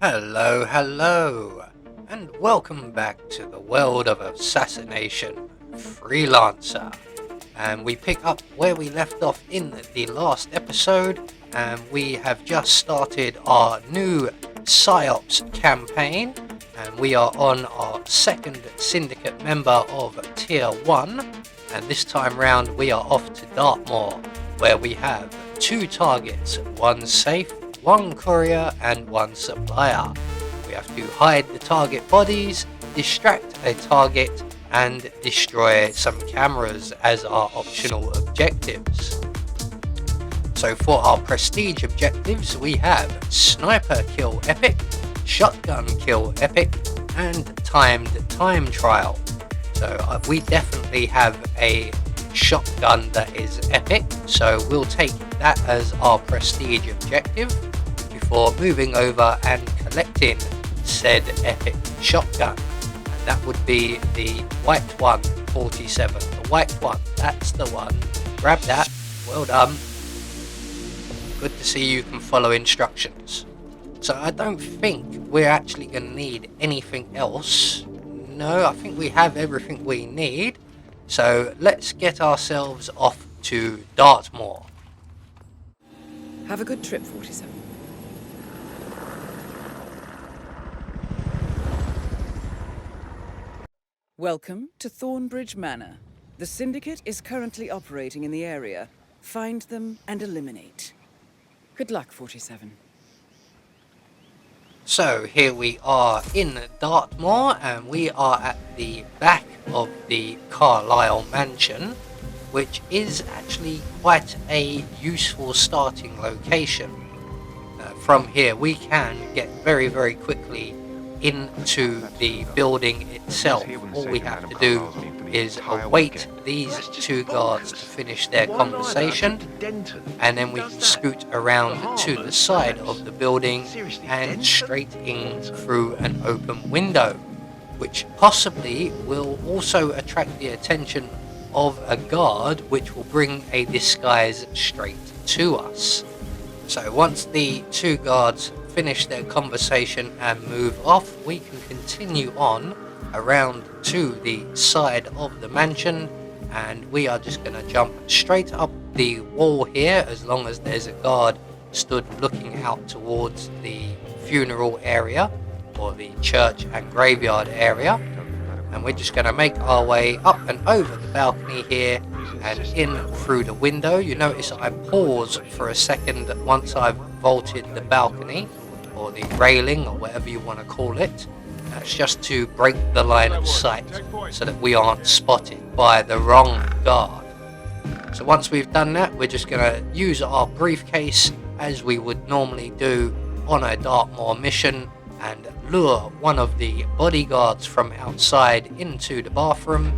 Hello, hello, and welcome back to the world of assassination, Freelancer. And we pick up where we left off in the last episode, and we have just started our new PsyOps campaign, and we are on our second syndicate member of Tier 1, and this time round we are off to Dartmoor, where we have two targets, one safe, one courier and one supplier. We have to hide the target bodies, distract a target and destroy some cameras as our optional objectives. So for our prestige objectives we have sniper kill epic, shotgun kill epic and timed time trial. So we definitely have a shotgun that is epic, so we'll take that as our prestige objective before moving over and collecting said epic shotgun, and that would be the white one, 47, the white one, that's the one. Grab that, well done. Good to see you can follow instructions. So I don't think we're actually going to need anything else. No, I think we have everything we need. So let's get ourselves off to Dartmoor. Have a good trip, 47. Welcome to Thornbridge Manor. The Syndicate is currently operating in the area. Find them and eliminate. Good luck, 47. So here we are in Dartmoor, and we are at the back of the Carlisle mansion, which is actually quite a useful starting location. From here we can get very quickly into the building itself. All we have to do is await these two guards to finish their conversation, and then we can scoot around to the side of the building and straight in through an open window, which possibly will also attract the attention of a guard, which will bring a disguise straight to us. So once the two guards finish their conversation and move off, we can continue on around to the side of the mansion, and we are just going to jump straight up the wall here, as long as there's a guard stood looking out towards the funeral area or the church and graveyard area. And we're just going to make our way up and over the balcony here and in through the window. You notice I pause for a second once I've vaulted the balcony, or the railing, or whatever you want to call it. That's just to break the line of sight so that we aren't spotted by the wrong guard. So once we've done that, we're just going to use our briefcase as we would normally do on a Dartmoor mission, and lure one of the bodyguards from outside into the bathroom,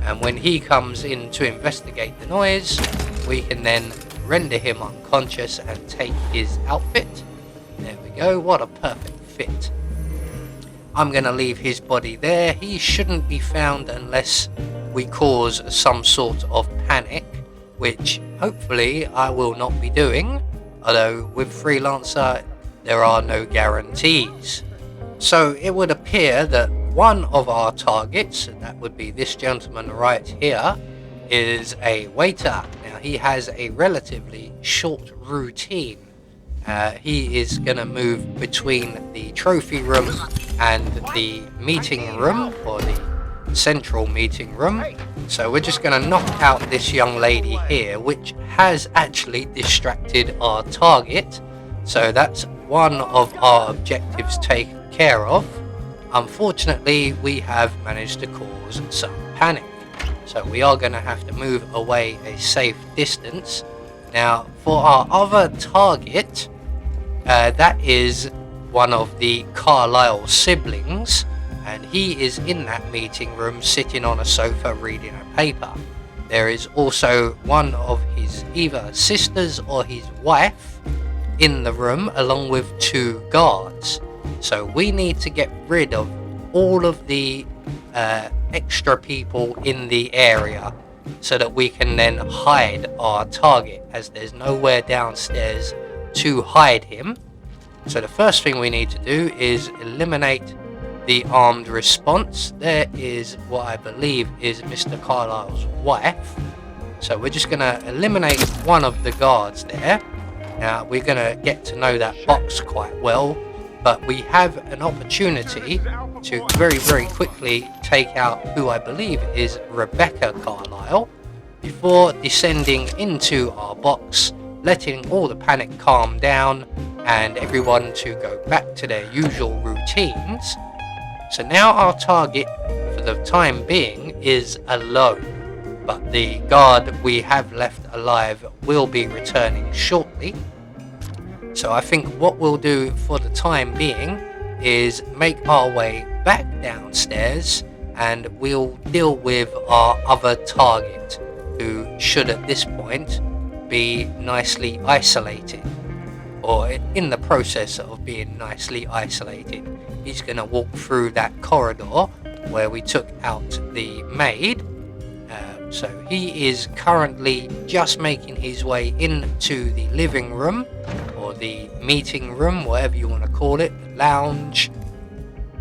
and when he comes in to investigate the noise, we can then render him unconscious and take his outfit. There we go, what a perfect fit. I'm going to leave his body there. He shouldn't be found unless we cause some sort of panic, which hopefully I will not be doing, although with Freelancer there are no guarantees. So it would appear that one of our targets, and that would be this gentleman right here, is a waiter. Now he has a relatively short routine. He is going to move between the trophy room and the meeting room, or the central meeting room. So we're just going to knock out this young lady here, which has actually distracted our target. So that's one of our objectives taken care of. Unfortunately, we have managed to cause some panic, so we are going to have to move away a safe distance. Now for our other target, that is one of the Carlisle siblings, and he is in that meeting room sitting on a sofa reading a paper. There is also one of his either sisters or his wife in the room, along with two guards. So we need to get rid of all of the extra people in the area so that we can then hide our target, as there's nowhere downstairs to hide him. So the first thing we need to do is eliminate the armed response. There is what I believe is Mr. Carlisle's wife. So we're just going to eliminate one of the guards there. Now we're going to get to know that box quite well, but we have an opportunity to very quickly take out who I believe is Rebecca Carlisle before descending into our box, letting all the panic calm down and everyone to go back to their usual routines. So now our target for the time being is alone, but the guard we have left alive will be returning shortly. So I think what we'll do for the time being is make our way back downstairs and we'll deal with our other target, who should at this point be nicely isolated, or in the process of being nicely isolated. He's going to walk through that corridor where we took out the maid. So he is currently just making his way into the living room, or the meeting room, whatever you want to call it, the lounge.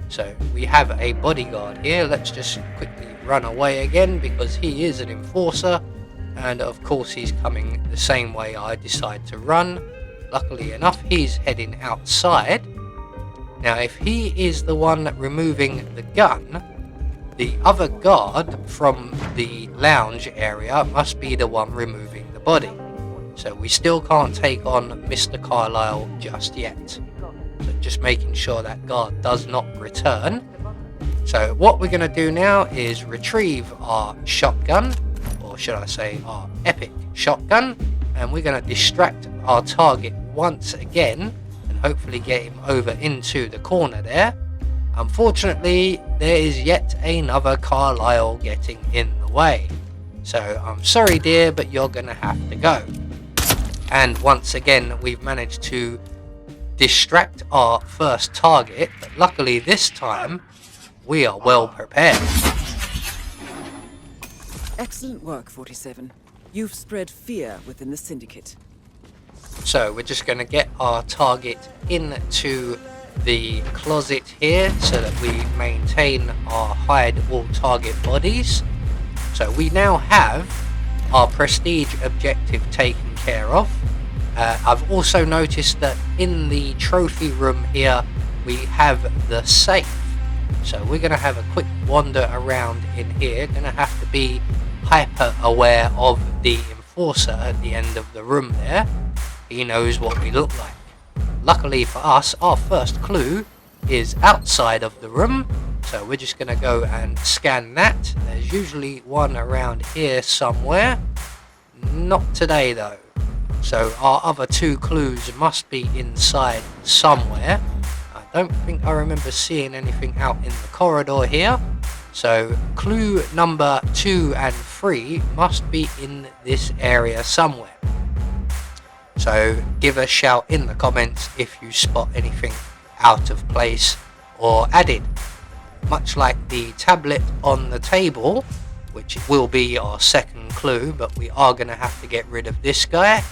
So we have a bodyguard here. Let's just quickly run away again because he is an enforcer, and of course he's coming the same way I decide to run. Luckily enough, he's heading outside. Now if he is the one removing the gun, the other guard from the lounge area must be the one removing the body. So we still can't take on Mr. Carlisle just yet. So just making sure that guard does not return. So what we're going to do now is retrieve our shotgun, or should I say our epic shotgun, and we're going to distract our target once again and hopefully get him over into the corner there. Unfortunately, there is yet another Carlisle getting in the way. So I'm sorry dear, but you're gonna have to go. And once again, we've managed to distract our first target, but luckily this time we are well prepared. Excellent work, 47. You've spread fear within the syndicate. So we're just going to get our target into the closet here so that we maintain our hide all target bodies. So we now have our prestige objective taken care of. I've also noticed that in the trophy room here we have the safe. So we're going to have a quick wander around in here. Going to have to be hyper aware of the enforcer at the end of the room there. He knows what we look like. Luckily for us, our first clue is outside of the room, so we're just going to go and scan that. There's usually one around here somewhere. Not today though. So our other two clues must be inside somewhere. I don't think I remember seeing anything out in the corridor here. So clue number 2 and 3 must be in this area somewhere. So give a shout in the comments if you spot anything out of place or added. Much like the tablet on the table, which will be our second clue, but we are going to have to get rid of this guy.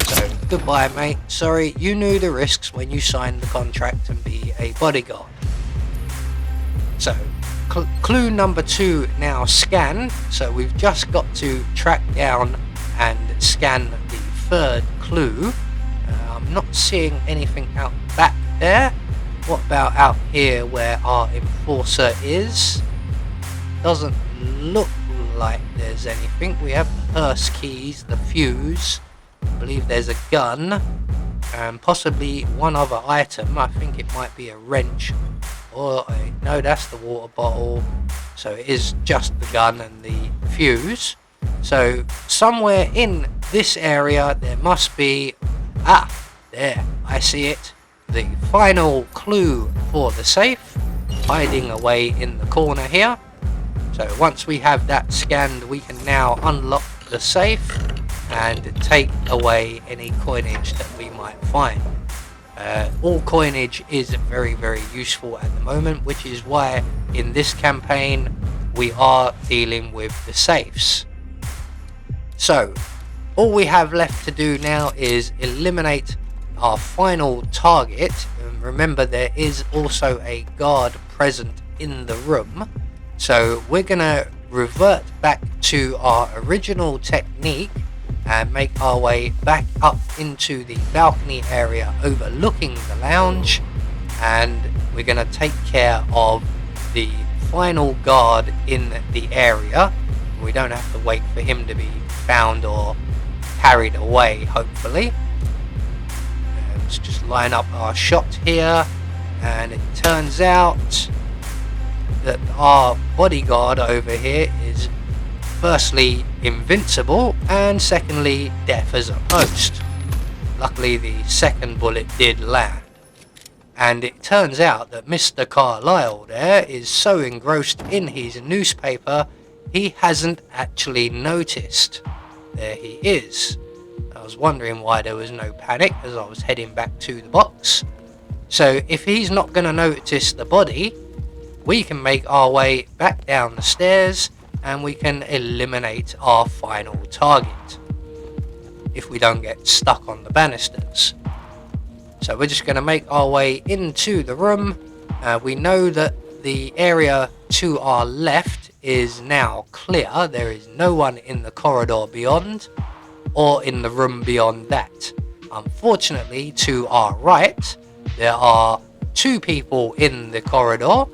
So goodbye mate, sorry, you knew the risks when you signed the contract and be a bodyguard. So clue number 2 now scanned, so we've just got to track down and scan the third clue. I'm not seeing anything out back there. What about out here where our enforcer is? Doesn't look like there's anything. We have the hearse keys, the fuse, I believe there's a gun, and possibly one other item. I think it might be a wrench, or no, that's the water bottle. So it is just the gun and the fuse. So somewhere in this area there must be, there, I see it, the final clue for the safe, hiding away in the corner here. So once we have that scanned, we can now unlock the safe and take away any coinage that we might find. All coinage is very useful at the moment, which is why in this campaign we are dealing with the safes. So all we have left to do now is eliminate our final target. Remember, there is also a guard present in the room, so we're gonna revert back to our original technique and make our way back up into the balcony area overlooking the lounge, and we're gonna take care of the final guard in the area. We don't have to wait for him to be found or carried away, hopefully. Let's just line up our shot here, and it turns out that our bodyguard over here is firstly invincible and secondly deaf as a post. Luckily the second bullet did land. And it turns out that Mr. Carlyle there is so engrossed in his newspaper he hasn't actually noticed. There he is. I was wondering why there was no panic as I was heading back to the box. So if he's not going to notice the body, we can make our way back down the stairs and we can eliminate our final target if we don't get stuck on the banisters. So we're just going to make our way into the room. We know that the area to our left is now clear. There is no one in the corridor beyond or in the room beyond that. Unfortunately, to our right, there are 2 people in the corridor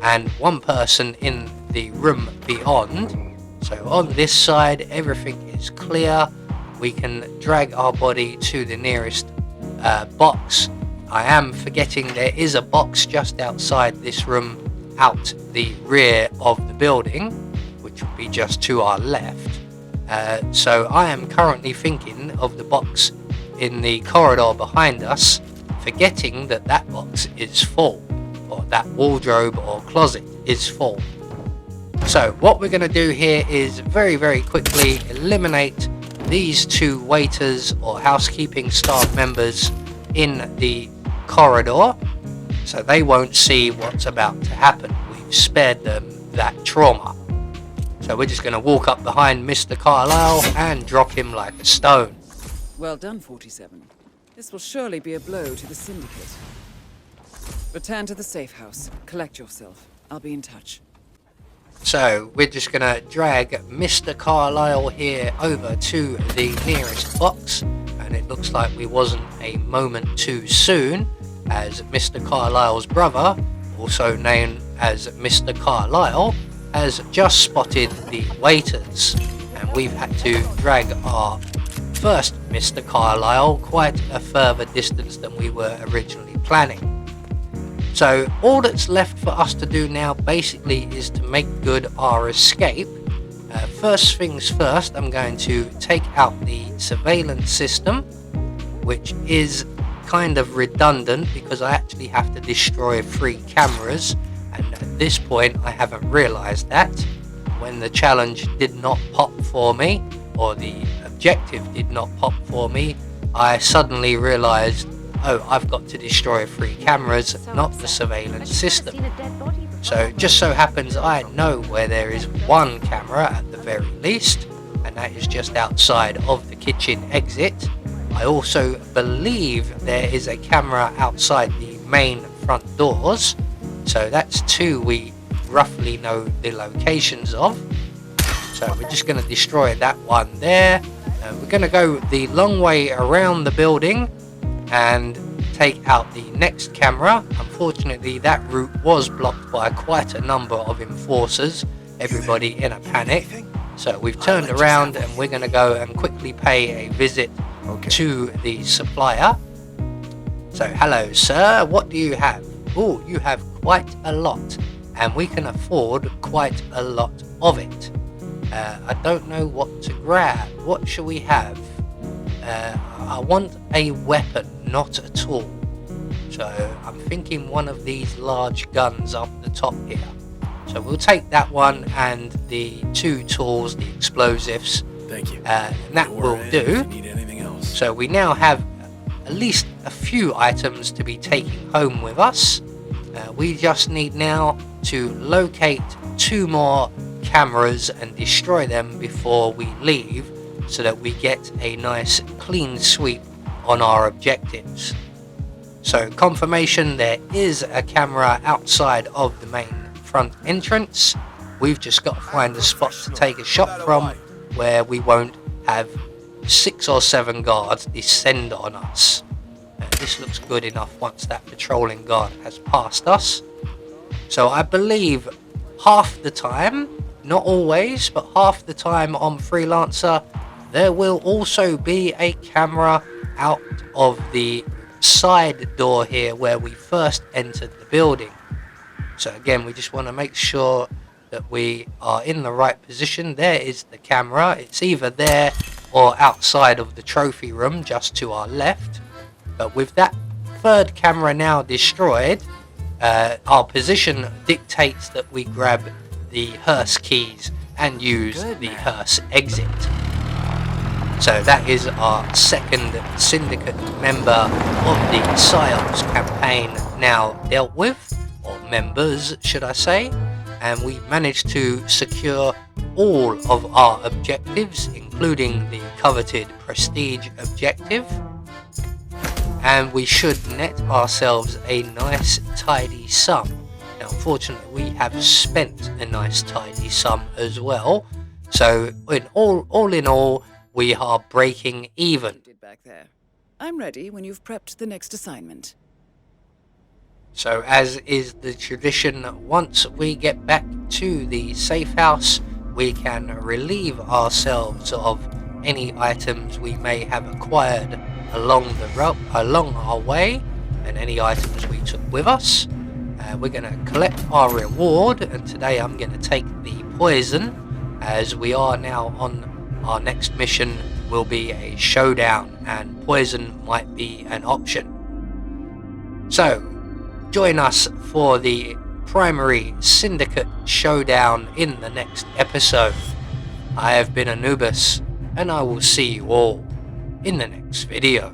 and 1 person in the room beyond. So on this side, everything is clear. We can drag our body to the nearest box. I am forgetting there is a box just outside this room, out the rear of the building, which would be just to our left. So I am currently thinking of the box in the corridor behind us, forgetting that that box is full, or that wardrobe or closet is full. So what we're going to do here is very quickly eliminate these 2 waiters or housekeeping staff members in the corridor, so they won't see what's about to happen. We've spared them that trauma. So we're just going to walk up behind Mr. Carlyle and drop him like a stone. Well done, 47. This will surely be a blow to the syndicate. Return to the safe house. Collect yourself. I'll be in touch. So we're just going to drag Mr. Carlyle here over to the nearest box, and it looks like we wasn't a moment too soon, as Mr. Carlyle's brother, also known as Mr. Carlyle, has just spotted the waiters, and we've had to drag our first Mr. Carlyle quite a further distance than we were originally planning. So all that's left for us to do now basically is to make good our escape. First things first, I'm going to take out the surveillance system, which is kind of redundant because I actually have to destroy 3 cameras, and at this point I haven't realized that. When the challenge did not pop for me, or the objective did not pop for me, I suddenly realized, oh, I've got to destroy 3 cameras, not the surveillance system. So it just so happens I know where there is 1 camera at the very least, and that is just outside of the kitchen exit. I also believe there is a camera outside the main front doors, so that's 2 we roughly know the locations of. So we're just going to destroy that one there. We're going to go the long way around the building and take out the next camera. Unfortunately, that route was blocked by quite a number of enforcers, everybody in a panic. So we've turned around and we're going to go and quickly pay a visit to the supplier. So hello sir, what do you have? Oh, you have quite a lot, and we can afford quite a lot of it. I don't know what to grab. What shall we have? I want a weapon, not a tool. So I'm thinking one of these large guns up the top here. So we'll take that one and the 2 tools, the explosives. Thank you. And that will do. If you need anything else. So we now have at least a few items to be taking home with us. We just need now to locate 2 more cameras and destroy them before we leave, so that we get a nice clean sweep on our objectives. So confirmation, there is a camera outside of the main front entrance. We've just got to find a spot to take a shot from where we won't have 6 or 7 guards descend on us. This looks good enough once that patrolling guard has passed us. So I believe half the time, not always, but half the time on Freelancer, there will also be a camera out of the side door here where we first entered the building. So again, we just want to make sure that we are in the right position. There is the camera. It's either there or outside of the trophy room just to our left. But with that third camera now destroyed, our position dictates that we grab the hearse keys and use the hearse exit. So that is our second syndicate member of the PSYOPs campaign now dealt with, or members should I say, and we managed to secure all of our objectives, including the coveted prestige objective, and we should net ourselves a nice tidy sum. Now unfortunately we have spent a nice tidy sum as well, so all in all we are breaking even. Back there. I'm ready when you've prepped the next assignment. So as is the tradition, once we get back to the safe house, we can relieve ourselves of any items we may have acquired along our way, and any items we took with us. We're going to collect our reward, and today I'm going to take the poison, as we are now on our next mission will be a showdown, and poison might be an option. So join us for the primary syndicate showdown in the next episode. I have been Anubis, and I will see you all in the next video.